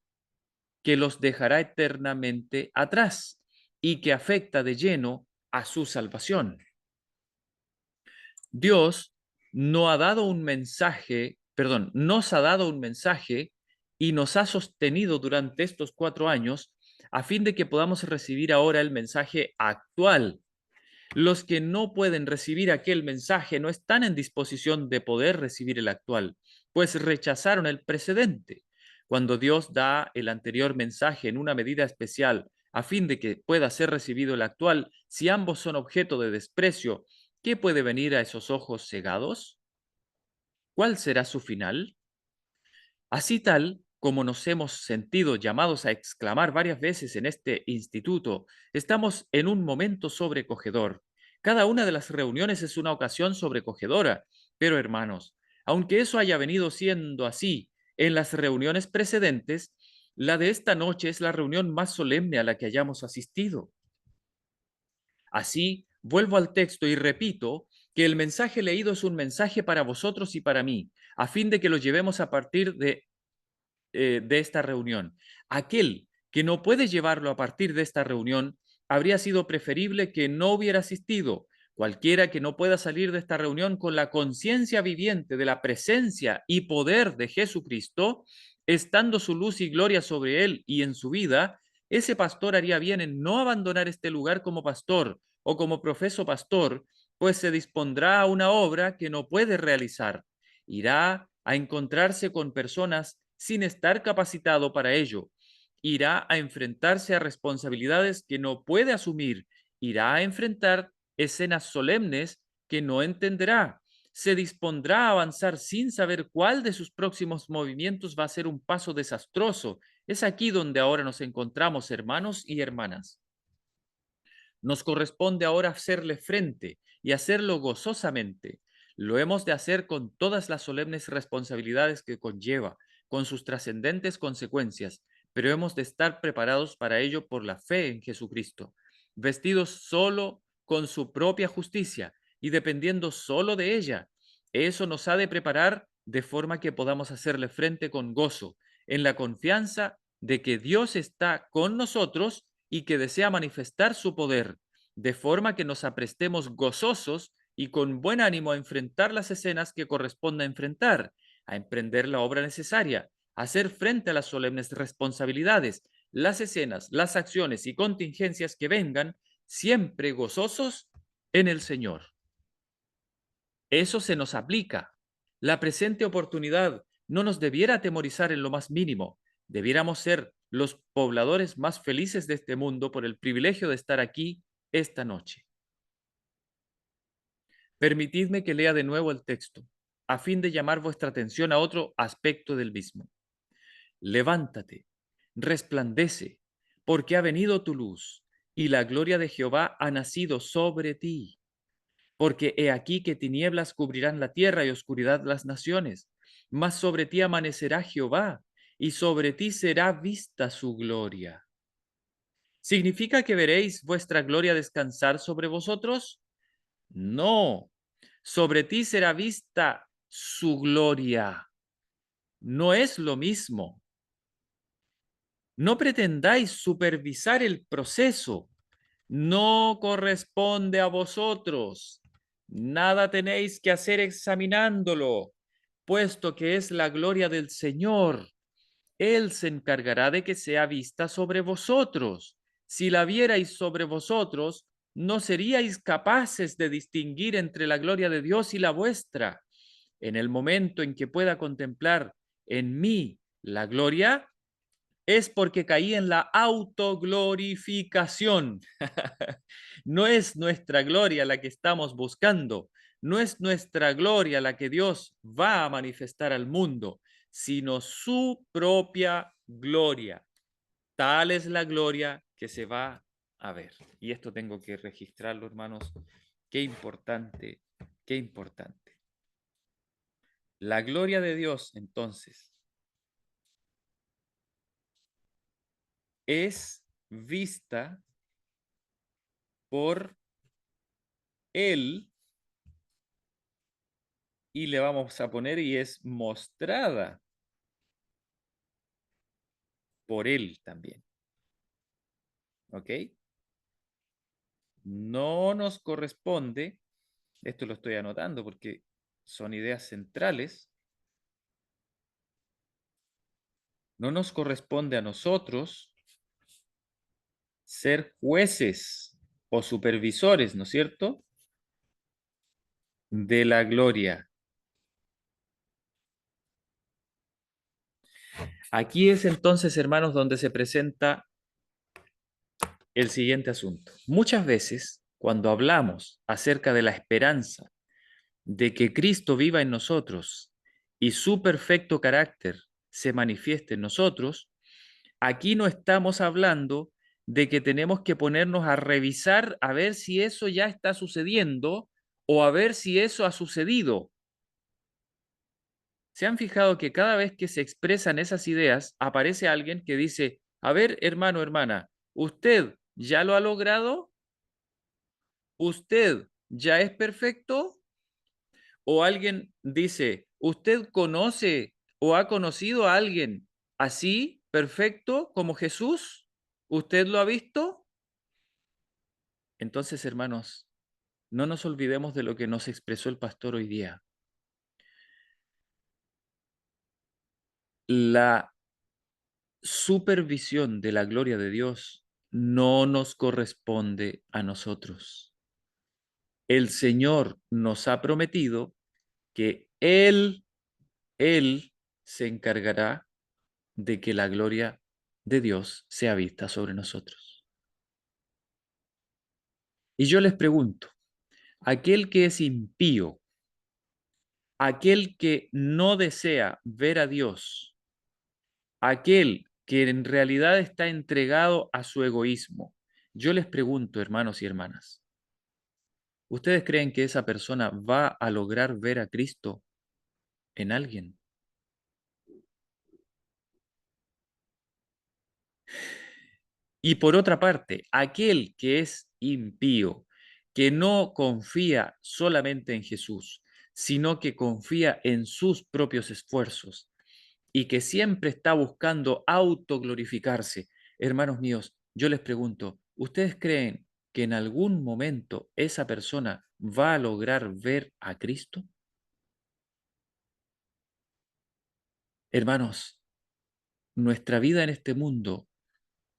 que los dejará eternamente atrás y que afecta de lleno a su salvación. Dios no ha dado un mensaje, perdón, nos ha dado un mensaje y nos ha sostenido durante estos 4 años a fin de que podamos recibir ahora el mensaje actual. Los que no pueden recibir aquel mensaje no están en disposición de poder recibir el actual, pues rechazaron el precedente. Cuando Dios da el anterior mensaje en una medida especial a fin de que pueda ser recibido el actual, si ambos son objeto de desprecio, ¿qué puede venir a esos ojos cegados? ¿Cuál será su final? Así tal como nos hemos sentido llamados a exclamar varias veces en este instituto, estamos en un momento sobrecogedor. Cada una de las reuniones es una ocasión sobrecogedora, pero hermanos, aunque eso haya venido siendo así en las reuniones precedentes, la de esta noche es la reunión más solemne a la que hayamos asistido. Así, vuelvo al texto y repito que el mensaje leído es un mensaje para vosotros y para mí, a fin de que lo llevemos a partir de esta reunión. Aquel que no puede llevarlo a partir de esta reunión, habría sido preferible que no hubiera asistido. Cualquiera que no pueda salir de esta reunión con la conciencia viviente de la presencia y poder de Jesucristo, estando su luz y gloria sobre él y en su vida, ese pastor haría bien en no abandonar este lugar como pastor o como profeso pastor, pues se dispondrá a una obra que no puede realizar. Irá a encontrarse con personas sin estar capacitado para ello. Irá a enfrentarse a responsabilidades que no puede asumir. Irá a enfrentar escenas solemnes que no entenderá. Se dispondrá a avanzar sin saber cuál de sus próximos movimientos va a ser un paso desastroso. Es aquí donde ahora nos encontramos, hermanos y hermanas. Nos corresponde ahora hacerle frente y hacerlo gozosamente. Lo hemos de hacer con todas las solemnes responsabilidades que conlleva, con sus trascendentes consecuencias, pero hemos de estar preparados para ello por la fe en Jesucristo, vestidos solo con su propia justicia y dependiendo solo de ella. Eso nos ha de preparar de forma que podamos hacerle frente con gozo, en la confianza de que Dios está con nosotros y que desea manifestar su poder, de forma que nos aprestemos gozosos y con buen ánimo a enfrentar las escenas que corresponda enfrentar, a emprender la obra necesaria, a hacer frente a las solemnes responsabilidades, las escenas, las acciones y contingencias que vengan, siempre gozosos en el Señor. Eso se nos aplica. La presente oportunidad no nos debiera atemorizar en lo más mínimo. Debiéramos ser los pobladores más felices de este mundo por el privilegio de estar aquí esta noche. Permitidme que lea de nuevo el texto, a fin de llamar vuestra atención a otro aspecto del mismo. Levántate, resplandece, porque ha venido tu luz, y la gloria de Jehová ha nacido sobre ti. Porque he aquí que tinieblas cubrirán la tierra y oscuridad las naciones, mas sobre ti amanecerá Jehová, y sobre ti será vista su gloria. ¿Significa que veréis vuestra gloria descansar sobre vosotros? No, sobre ti será vista su gloria. No es lo mismo. No pretendáis supervisar el proceso. No corresponde a vosotros. Nada tenéis que hacer examinándolo, puesto que es la gloria del Señor. Él se encargará de que sea vista sobre vosotros. Si la vierais sobre vosotros, no seríais capaces de distinguir entre la gloria de Dios y la vuestra. En el momento en que pueda contemplar en mí la gloria, es porque caí en la autoglorificación. No es nuestra gloria la que estamos buscando, no es nuestra gloria la que Dios va a manifestar al mundo, sino su propia gloria. Tal es la gloria que se va a ver. Y esto tengo que registrarlo, hermanos. Qué importante, qué importante. La gloria de Dios, entonces, es vista por Él y le vamos a poner y es mostrada. por Él también. ¿Ok? No nos corresponde, esto lo estoy anotando porque son ideas centrales, no nos corresponde a nosotros ser jueces o supervisores, ¿no es cierto?, de la gloria. Aquí es entonces, hermanos, donde se presenta el siguiente asunto. Muchas veces, cuando hablamos acerca de la esperanza de que Cristo viva en nosotros y su perfecto carácter se manifieste en nosotros, aquí no estamos hablando de que tenemos que ponernos a revisar a ver si eso ya está sucediendo o a ver si eso ha sucedido. ¿Se han fijado que cada vez que se expresan esas ideas aparece alguien que dice, a ver, hermano, hermana, ¿usted ya lo ha logrado? ¿Usted ya es perfecto? O alguien dice, ¿usted conoce o ha conocido a alguien así, perfecto, como Jesús? ¿Usted lo ha visto? Entonces, hermanos, no nos olvidemos de lo que nos expresó el pastor hoy día. La supervisión de la gloria de Dios no nos corresponde a nosotros. El Señor nos ha prometido que Él se encargará de que la gloria de Dios sea vista sobre nosotros. Y yo les pregunto, aquel que es impío, aquel que no desea ver a Dios, aquel que en realidad está entregado a su egoísmo, yo les pregunto, hermanos y hermanas, ¿ustedes creen que esa persona va a lograr ver a Cristo en alguien? Y por otra parte, aquel que es impío, que no confía solamente en Jesús, sino que confía en sus propios esfuerzos y que siempre está buscando autoglorificarse. Hermanos míos, yo les pregunto, ¿ustedes creen que en algún momento esa persona va a lograr ver a Cristo? Hermanos, nuestra vida en este mundo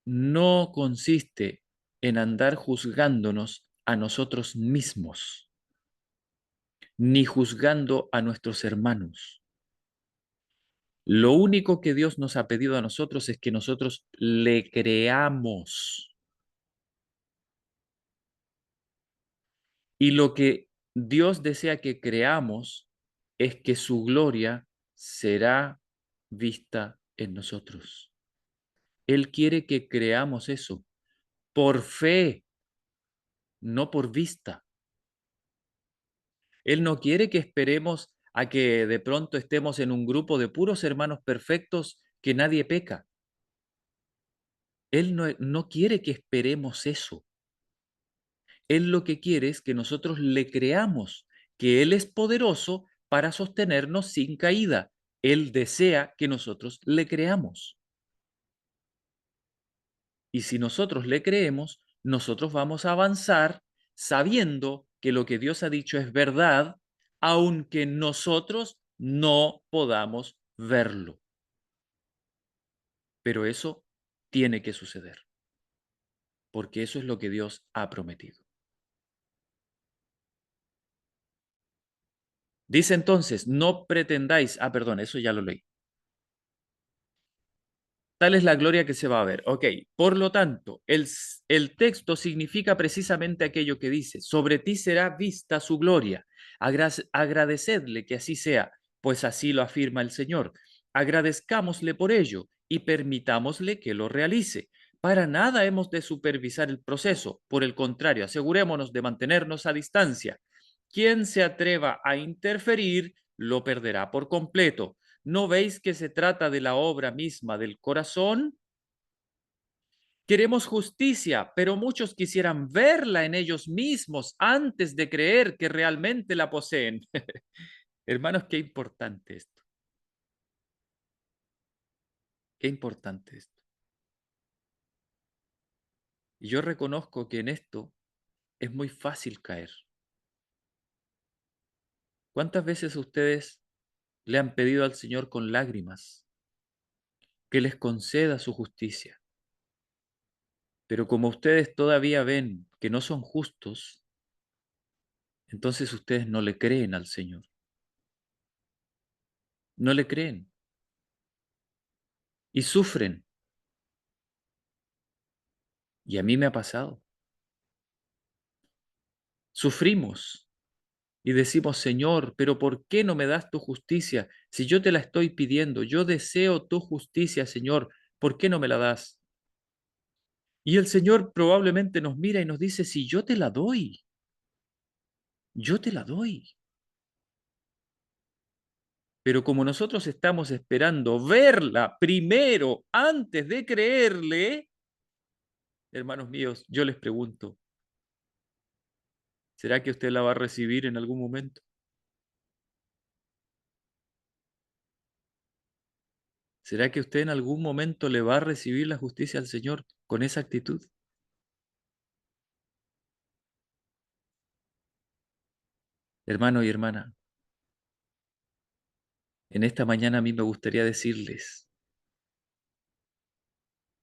no consiste en andar juzgándonos a nosotros mismos, ni juzgando a nuestros hermanos. Lo único que Dios nos ha pedido a nosotros es que nosotros le creamos. Y lo que Dios desea que creamos es que su gloria será vista en nosotros. Él quiere que creamos eso por fe, no por vista. Él no quiere que esperemos a que de pronto estemos en un grupo de puros hermanos perfectos que nadie peca. Él no quiere que esperemos eso. Él lo que quiere es que nosotros le creamos, que Él es poderoso para sostenernos sin caída. Él desea que nosotros le creamos. Y si nosotros le creemos, nosotros vamos a avanzar sabiendo que lo que Dios ha dicho es verdad, aunque nosotros no podamos verlo. Pero eso tiene que suceder, porque eso es lo que Dios ha prometido. Dice entonces, no pretendáis, perdón, eso ya lo leí. Tal es la gloria que se va a ver. Ok, por lo tanto, el texto significa precisamente aquello que dice, sobre ti será vista su gloria. Agradecedle que así sea, pues así lo afirma el Señor. Agradezcámosle por ello y permitámosle que lo realice. Para nada hemos de supervisar el proceso, por el contrario, asegurémonos de mantenernos a distancia. Quien se atreva a interferir lo perderá por completo. ¿No veis que se trata de la obra misma del corazón? Queremos justicia, pero muchos quisieran verla en ellos mismos antes de creer que realmente la poseen. Hermanos, qué importante esto. Qué importante esto. Y yo reconozco que en esto es muy fácil caer. ¿Cuántas veces ustedes le han pedido al Señor con lágrimas que les conceda su justicia? Pero como ustedes todavía ven que no son justos, entonces ustedes no le creen al Señor. No le creen y sufren. Y a mí me ha pasado. Sufrimos y decimos, Señor, pero ¿por qué no me das tu justicia? Si yo te la estoy pidiendo, yo deseo tu justicia, Señor, ¿por qué no me la das? Y el Señor probablemente nos mira y nos dice, si yo te la doy, yo te la doy. Pero como nosotros estamos esperando verla primero antes de creerle, hermanos míos, yo les pregunto, ¿será que usted la va a recibir en algún momento? ¿Será que usted en algún momento le va a recibir la justicia al Señor con esa actitud? Hermano y hermana, en esta mañana a mí me gustaría decirles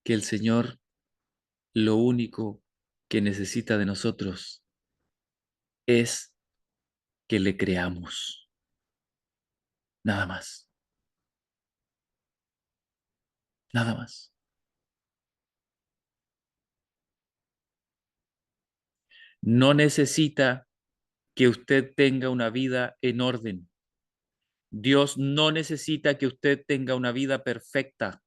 que el Señor lo único que necesita de nosotros es que le creamos, nada más, nada más. No necesita que usted tenga una vida en orden. Dios no necesita que usted tenga una vida perfecta.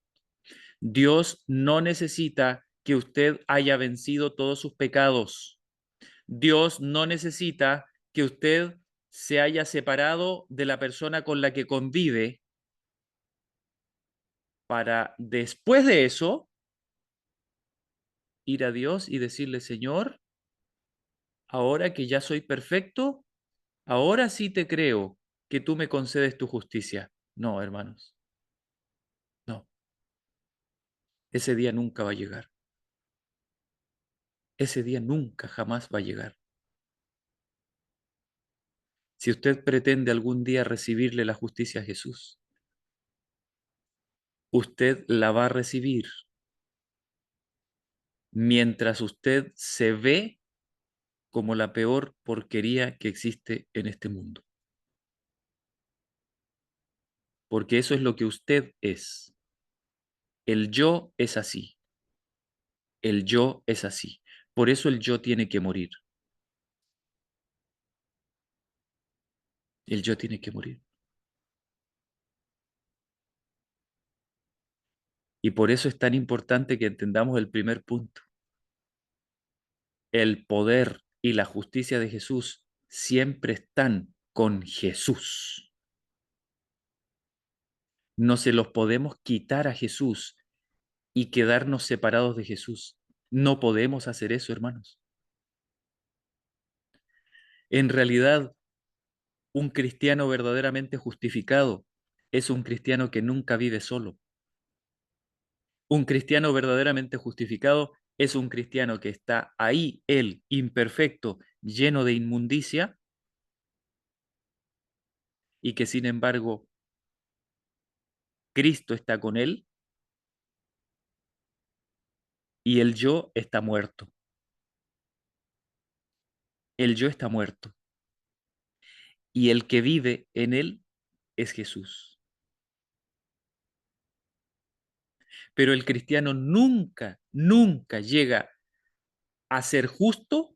Dios no necesita que usted haya vencido todos sus pecados. Dios no necesita que usted se haya separado de la persona con la que convive para después de eso ir a Dios y decirle, Señor, ahora que ya soy perfecto, ahora sí te creo que tú me concedes tu justicia. No, hermanos, no, ese día nunca va a llegar. Ese día nunca, jamás va a llegar. Si usted pretende algún día recibirle la justicia a Jesús, usted la va a recibir mientras usted se ve como la peor porquería que existe en este mundo. Porque eso es lo que usted es. El yo es así. El yo es así. Por eso el yo tiene que morir. El yo tiene que morir. Y por eso es tan importante que entendamos el primer punto. El poder y la justicia de Jesús siempre están con Jesús. No se los podemos quitar a Jesús y quedarnos separados de Jesús. No podemos hacer eso, hermanos. En realidad, un cristiano verdaderamente justificado es un cristiano que nunca vive solo. Un cristiano verdaderamente justificado es un cristiano que está ahí, él, imperfecto, lleno de inmundicia, y que sin embargo Cristo está con él y el yo está muerto. El yo está muerto y el que vive en él es Jesús. Pero el cristiano nunca, nunca llega a ser justo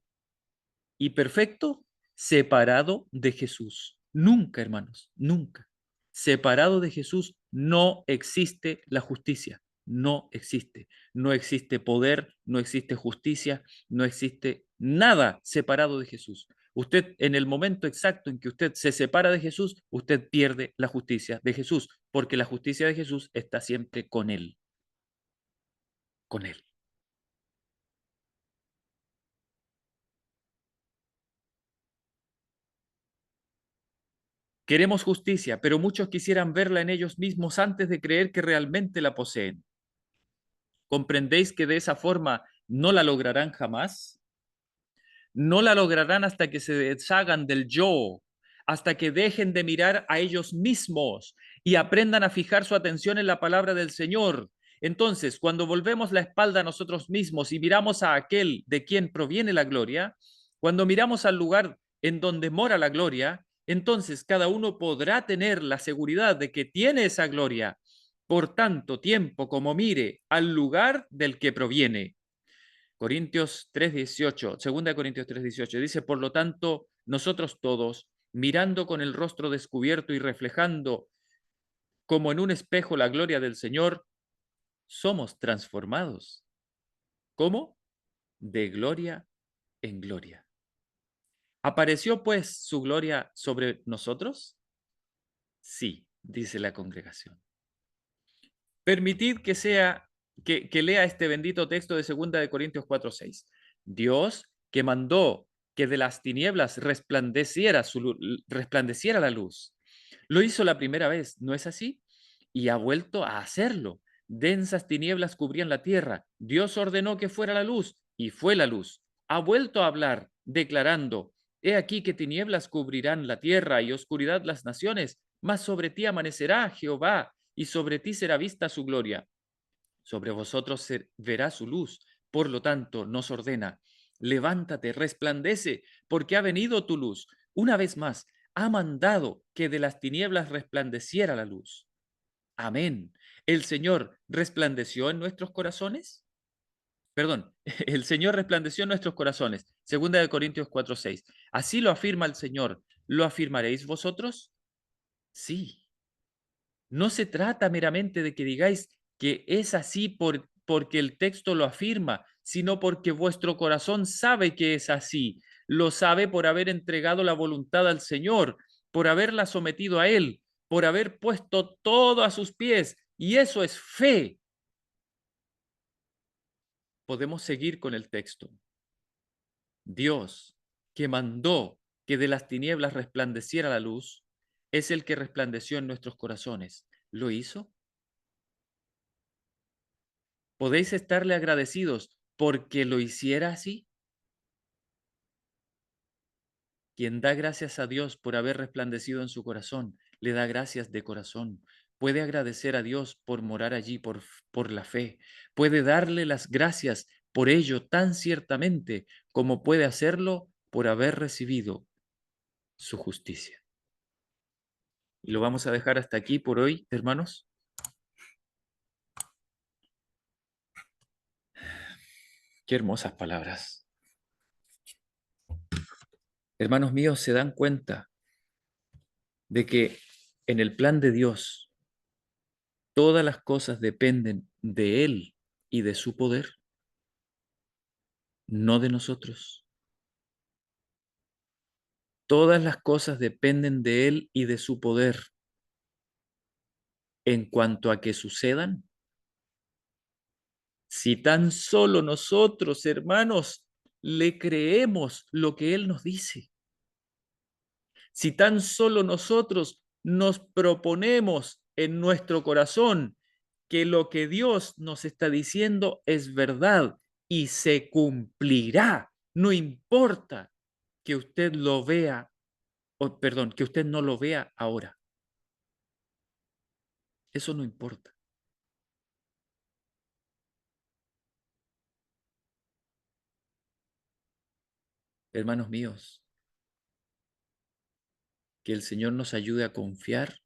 y perfecto separado de Jesús. Nunca, hermanos, nunca. Separado de Jesús no existe la justicia. No existe. No existe poder, no existe justicia, no existe nada separado de Jesús. Usted, en el momento exacto en que usted se separa de Jesús, usted pierde la justicia de Jesús, porque la justicia de Jesús está siempre con él. Con él. Queremos justicia, pero muchos quisieran verla en ellos mismos antes de creer que realmente la poseen. ¿Comprendéis que de esa forma no la lograrán jamás. No la lograrán hasta que se deshagan del yo, hasta que dejen de mirar a ellos mismos y aprendan a fijar su atención en la palabra del Señor. Entonces, cuando volvemos la espalda a nosotros mismos y miramos a aquel de quien proviene la gloria, cuando miramos al lugar en donde mora la gloria, entonces cada uno podrá tener la seguridad de que tiene esa gloria por tanto tiempo como mire al lugar del que proviene. Corintios 3:18, 2 Corintios 3:18, dice, por lo tanto, nosotros todos, mirando con el rostro descubierto y reflejando como en un espejo la gloria del Señor, somos transformados. ¿Cómo? De gloria en gloria. ¿Apareció pues su gloria sobre nosotros? Sí, dice la congregación. Permitid que lea este bendito texto de 2 Corintios 4:6. Dios que mandó que de las tinieblas resplandeciera la luz. Lo hizo la primera vez, ¿no es así? Y ha vuelto a hacerlo. Densas tinieblas cubrían la tierra. Dios ordenó que fuera la luz y fue la luz. Ha vuelto a hablar, declarando, he aquí que tinieblas cubrirán la tierra y oscuridad las naciones, mas sobre ti amanecerá Jehová y sobre ti será vista su gloria. Sobre vosotros verá su luz. Por lo tanto, nos ordena, levántate, resplandece, porque ha venido tu luz. Una vez más, ha mandado que de las tinieblas resplandeciera la luz. Amén. ¿El Señor resplandeció en nuestros corazones? Perdón, el Señor resplandeció en nuestros corazones. 2 Corintios 4:6. Así lo afirma el Señor. ¿Lo afirmaréis vosotros? Sí. No se trata meramente de que digáis que es así porque el texto lo afirma, sino porque vuestro corazón sabe que es así. Lo sabe por haber entregado la voluntad al Señor, por haberla sometido a Él, por haber puesto todo a sus pies. Y eso es fe. Podemos seguir con el texto. Dios, que mandó que de las tinieblas resplandeciera la luz, es el que resplandeció en nuestros corazones. ¿Lo hizo? ¿Podéis estarle agradecidos porque lo hiciera así? Quien da gracias a Dios por haber resplandecido en su corazón, le da gracias de corazón. Puede agradecer a Dios por morar allí por la fe. Puede darle las gracias por ello tan ciertamente como puede hacerlo por haber recibido su justicia. Y lo vamos a dejar hasta aquí por hoy, hermanos. Qué hermosas palabras. Hermanos míos, ¿se dan cuenta de que en el plan de Dios todas las cosas dependen de Él y de su poder, no de nosotros? Todas las cosas dependen de Él y de su poder en cuanto a que sucedan. Si tan solo nosotros, hermanos, le creemos lo que Él nos dice, si tan solo nosotros nos proponemos en nuestro corazón que lo que Dios nos está diciendo es verdad y se cumplirá, no importa que usted lo vea, o perdón, que usted no lo vea ahora. Eso no importa. Hermanos míos, que el Señor nos ayude a confiar,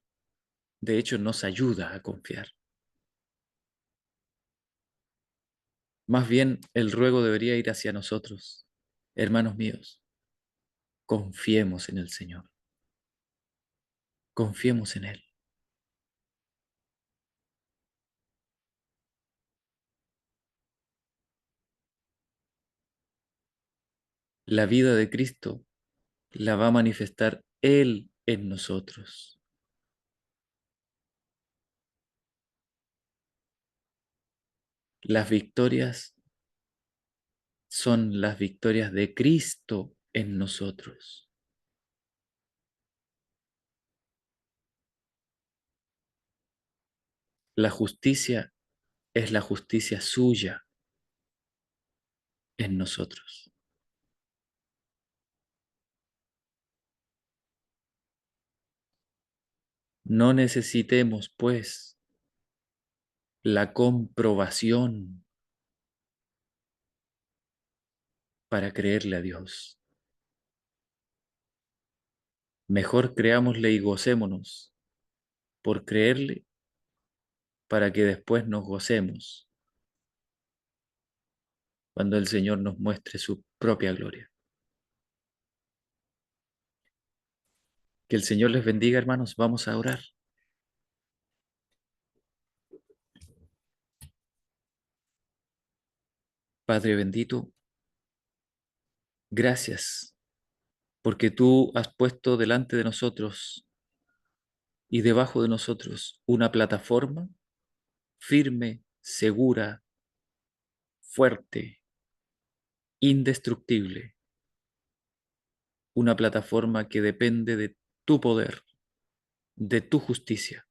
de hecho nos ayuda a confiar. Más bien el ruego debería ir hacia nosotros. Hermanos míos, confiemos en el Señor, confiemos en Él. La vida de Cristo la va a manifestar Él en nosotros. Las victorias son las victorias de Cristo en nosotros. La justicia es la justicia suya. en nosotros. No necesitemos, pues, la comprobación para creerle a Dios. Mejor creámosle y gocémonos por creerle para que después nos gocemos cuando el Señor nos muestre su propia gloria. Que el Señor les bendiga, hermanos. Vamos a orar. Padre bendito, gracias porque tú has puesto delante de nosotros y debajo de nosotros una plataforma firme, segura, fuerte, indestructible, una plataforma que depende de tu poder, de tu justicia,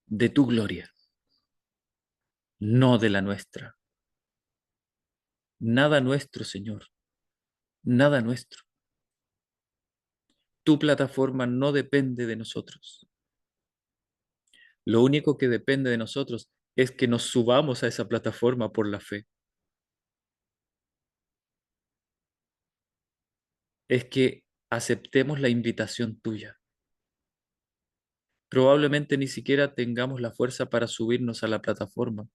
de tu gloria, no de la nuestra. Nada nuestro, Señor, nada nuestro. Tu plataforma no depende de nosotros. Lo único que depende de nosotros es que nos subamos a esa plataforma por la fe. Es que aceptemos la invitación tuya. Probablemente ni siquiera tengamos la fuerza para subirnos a la plataforma.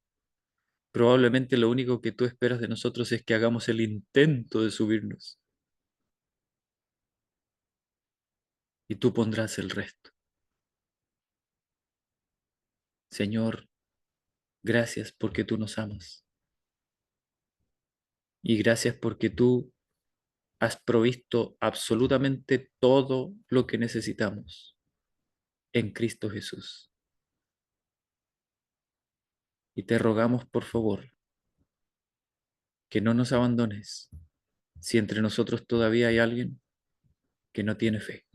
Probablemente lo único que tú esperas de nosotros es que hagamos el intento de subirnos. Y tú pondrás el resto. Señor, gracias porque tú nos amas. Y gracias porque tú has provisto absolutamente todo lo que necesitamos en Cristo Jesús. Y te rogamos, por favor, que no nos abandones si entre nosotros todavía hay alguien que no tiene fe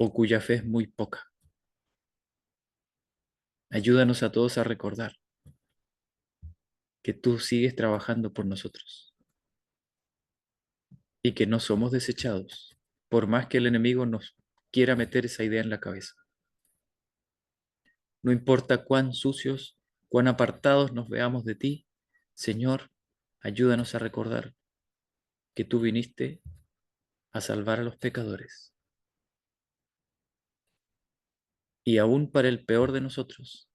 o cuya fe es muy poca. Ayúdanos a todos a recordar que tú sigues trabajando por nosotros y que no somos desechados, por más que el enemigo nos quiera meter esa idea en la cabeza. No importa cuán sucios, cuán apartados nos veamos de ti, Señor, ayúdanos a recordar que tú viniste a salvar a los pecadores. Y aún para el peor de nosotros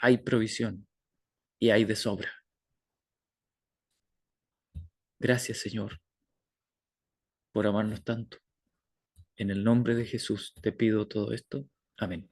hay provisión y hay de sobra. Gracias, Señor, por amarnos tanto. En el nombre de Jesús te pido todo esto. Amén.